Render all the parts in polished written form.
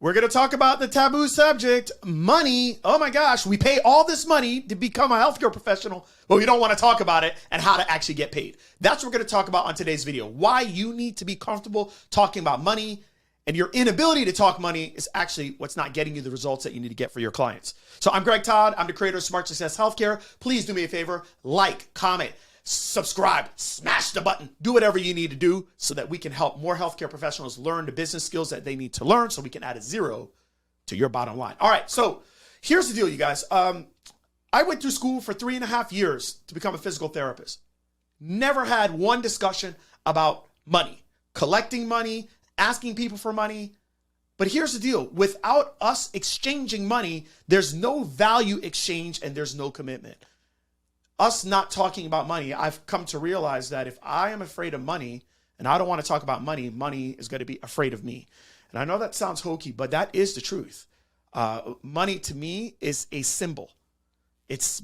We're going to talk about the taboo subject, money. Oh my gosh, we pay all this money to become a healthcare professional, but we don't want to talk about it and how to actually get paid. That's what we're going to talk about on today's video. Why you need to be comfortable talking about money, and your inability to talk money is actually what's not getting you the results that you need to get for your clients. So I'm Greg Todd. I'm the creator of Smart Success Healthcare. Please do me a favor, like, comment, subscribe, smash the button, do whatever you need to do so that we can help more healthcare professionals learn the business skills that they need to learn so we can add a zero to your bottom line. All right, so here's the deal, you guys. I went through school for 3.5 years to become a physical therapist. Never had one discussion about money, collecting money, asking people for money. But here's the deal. Without us exchanging money, there's no value exchange and there's no commitment. Us not talking about money, I've come to realize that if I am afraid of money and I don't want to talk about money, money is going to be afraid of me. And I know that sounds hokey, but that is the truth. Money to me is a symbol.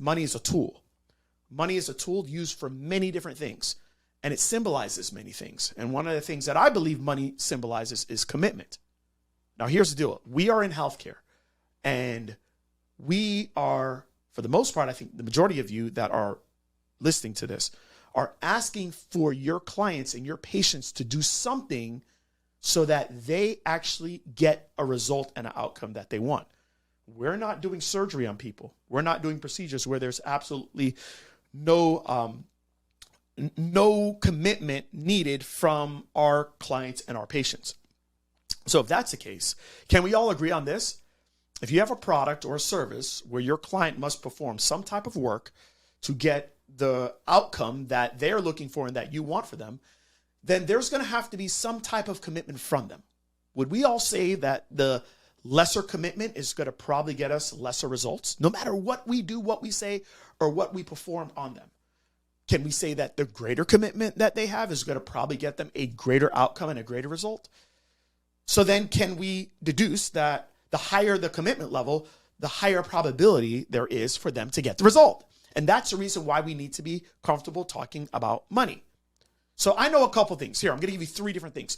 Money is a tool. Money is a tool used for many different things, and it symbolizes many things. And one of the things that I believe money symbolizes is commitment. Now, here's the deal. We are in healthcare, and we are, for the most part, I think the majority of you that are listening to this are asking for your clients and your patients to do something so that they actually get a result and an outcome that they want. We're not doing surgery on people. We're not doing procedures where there's absolutely no commitment needed from our clients and our patients. So if that's the case, can we all agree on this? If you have a product or a service where your client must perform some type of work to get the outcome that they're looking for and that you want for them, then there's going to have to be some type of commitment from them. Would we all say that the lesser commitment is going to probably get us lesser results, no matter what we do, what we say, or what we perform on them? Can we say that the greater commitment that they have is going to probably get them a greater outcome and a greater result? So then can we deduce that the higher the commitment level, the higher probability there is for them to get the result? And that's the reason why we need to be comfortable talking about money. So I know a couple things here. I'm going to give you 3 different things.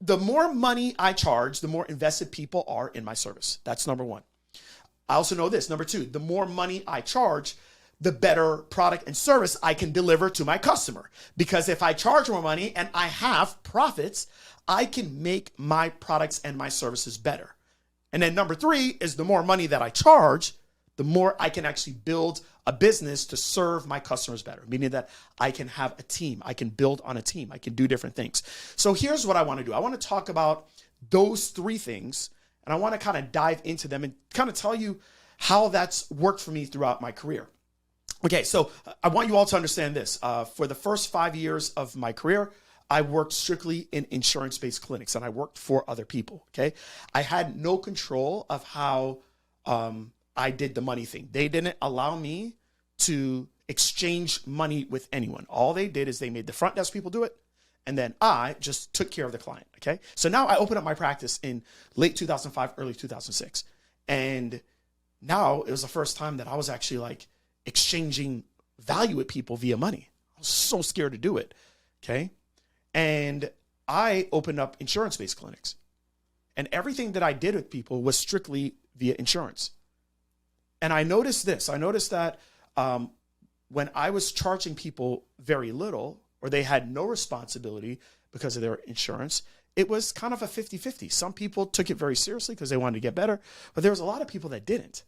The more money I charge, the more invested people are in my service. That's number 1. I also know this. Number 2, the more money I charge, the better product and service I can deliver to my customer. Because if I charge more money and I have profits, I can make my products and my services better. And then number 3 is the more money that I charge, the more I can actually build a business to serve my customers better, meaning that I can have a team. I can build on a team. I can do different things. So here's what I want to do. I want to talk about those 3 things, and I want to kind of dive into them and kind of tell you how that's worked for me throughout my career. Okay, so I want you all to understand this. For the first 5 years of my career, I worked strictly in insurance-based clinics, and I worked for other people, okay? I had no control of how I did the money thing. They didn't allow me to exchange money with anyone. All they did is they made the front desk people do it, and then I just took care of the client, okay? So now I opened up my practice in late 2005, early 2006, and now it was the first time that I was actually like exchanging value with people via money. I was so scared to do it, okay? And I opened up insurance-based clinics. And everything that I did with people was strictly via insurance. And I noticed this. I noticed that when I was charging people very little, or they had no responsibility because of their insurance, it was kind of a 50-50. Some people took it very seriously because they wanted to get better, but there was a lot of people that didn't.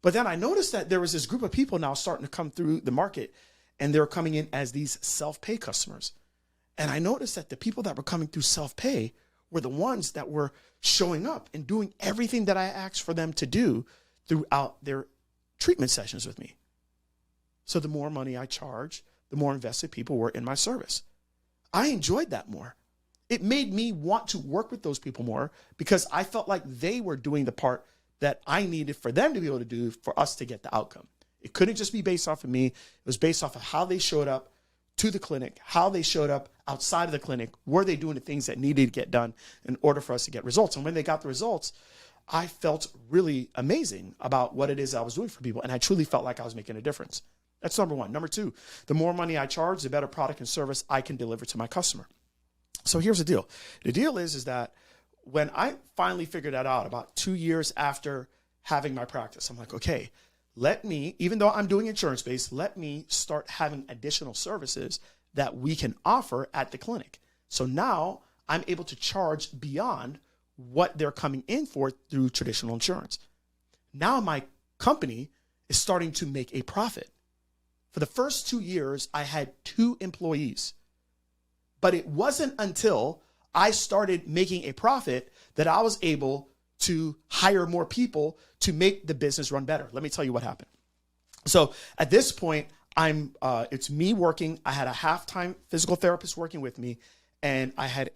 But then I noticed that there was this group of people now starting to come through the market, and they're coming in as these self-pay customers. And I noticed that the people that were coming through self-pay were the ones that were showing up and doing everything that I asked for them to do throughout their treatment sessions with me. So the more money I charged, the more invested people were in my service. I enjoyed that more. It made me want to work with those people more because I felt like they were doing the part that I needed for them to be able to do for us to get the outcome. It couldn't just be based off of me. It was based off of how they showed up to the clinic, how they showed up outside of the clinic, were they doing the things that needed to get done in order for us to get results. And when they got the results, I felt really amazing about what it is I was doing for people. And I truly felt like I was making a difference. That's number 1. Number 2, the more money I charge, the better product and service I can deliver to my customer. So here's the deal. The deal is that when I finally figured that out about 2 years after having my practice, I'm like, okay, let me, even though I'm doing insurance-based, let me start having additional services that we can offer at the clinic. So now I'm able to charge beyond what they're coming in for through traditional insurance. Now my company is starting to make a profit. For the first 2 years, I had 2 employees. But it wasn't until I started making a profit that I was able to hire more people to make the business run better. Let me tell you what happened. So at this point, it's me working. I had a half-time physical therapist working with me, and I had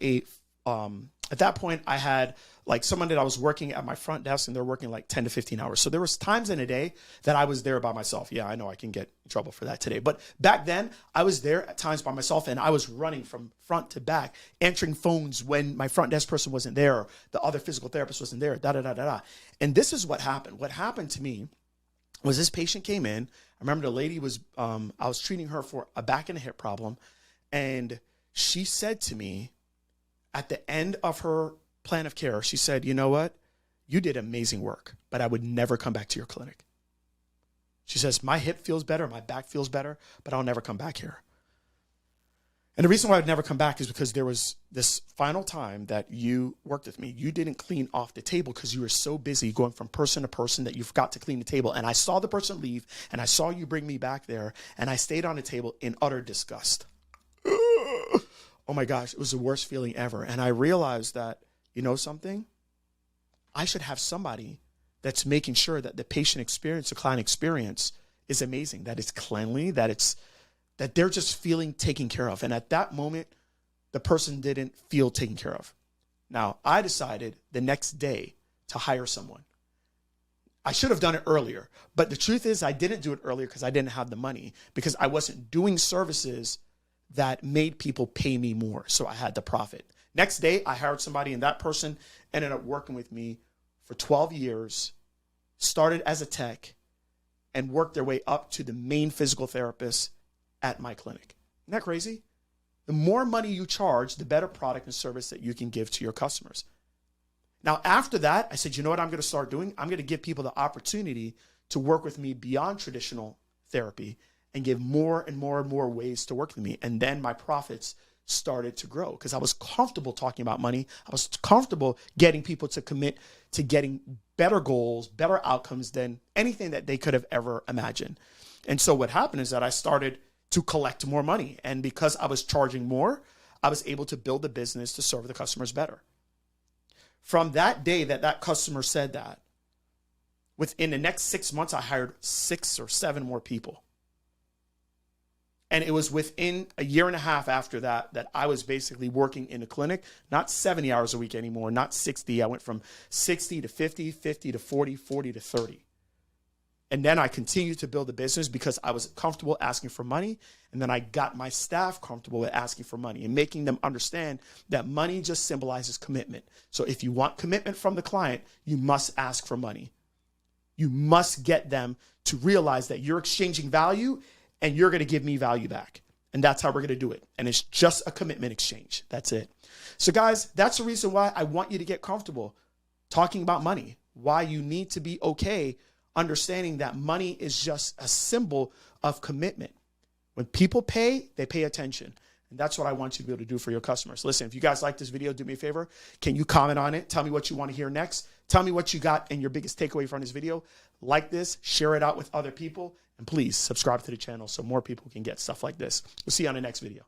at that point, I had like someone that I was working at my front desk, and they're working like 10 to 15 hours. So there was times in a day that I was there by myself. Yeah, I know I can get in trouble for that today. But back then, I was there at times by myself, and I was running from front to back, answering phones when my front desk person wasn't there, or the other physical therapist wasn't there, da-da-da-da-da. And this is what happened. What happened to me was this patient came in. I remember the lady was, I was treating her for a back and a hip problem. And she said to me at the end of her plan of care, she said, you know what? You did amazing work, but I would never come back to your clinic. She says, my hip feels better, my back feels better, but I'll never come back here. And the reason why I'd never come back is because there was this final time that you worked with me. You didn't clean off the table because you were so busy going from person to person that you forgot to clean the table. And I saw the person leave, and I saw you bring me back there, and I stayed on the table in utter disgust. Oh my gosh, it was the worst feeling ever. And I realized that, you know something? I should have somebody that's making sure that the patient experience, the client experience is amazing, that it's cleanly, that they're just feeling taken care of. And at that moment, the person didn't feel taken care of. Now, I decided the next day to hire someone. I should have done it earlier, but the truth is I didn't do it earlier because I didn't have the money, because I wasn't doing services that made people pay me more. So I had the profit. Next day, I hired somebody, and that person ended up working with me for 12 years, started as a tech, and worked their way up to the main physical therapist at my clinic. Isn't that crazy? The more money you charge, the better product and service that you can give to your customers. Now, after that, I said, you know what I'm going to start doing? I'm going to give people the opportunity to work with me beyond traditional therapy and give more and more and more ways to work with me. And then my profits started to grow because I was comfortable talking about money. I was comfortable getting people to commit to getting better goals, better outcomes than anything that they could have ever imagined. And so what happened is that I started to collect more money. And because I was charging more, I was able to build a business to serve the customers better. From that day that customer said that, within the next 6 months, I hired 6 or 7 more people. And it was within a year and a half after that I was basically working in a clinic, not 70 hours a week anymore, not 60. I went from 60 to 50, 50 to 40, 40 to 30. And then I continued to build a business because I was comfortable asking for money. And then I got my staff comfortable with asking for money and making them understand that money just symbolizes commitment. So if you want commitment from the client, you must ask for money. You must get them to realize that you're exchanging value and you're going to give me value back. And that's how we're going to do it. And it's just a commitment exchange. That's it. So guys, that's the reason why I want you to get comfortable talking about money, why you need to be okay understanding that money is just a symbol of commitment. When people pay, they pay attention. And that's what I want you to be able to do for your customers. Listen, if you guys like this video, do me a favor. Can you comment on it? Tell me what you want to hear next. Tell me what you got and your biggest takeaway from this video. Like this, share it out with other people, and please subscribe to the channel so more people can get stuff like this. We'll see you on the next video.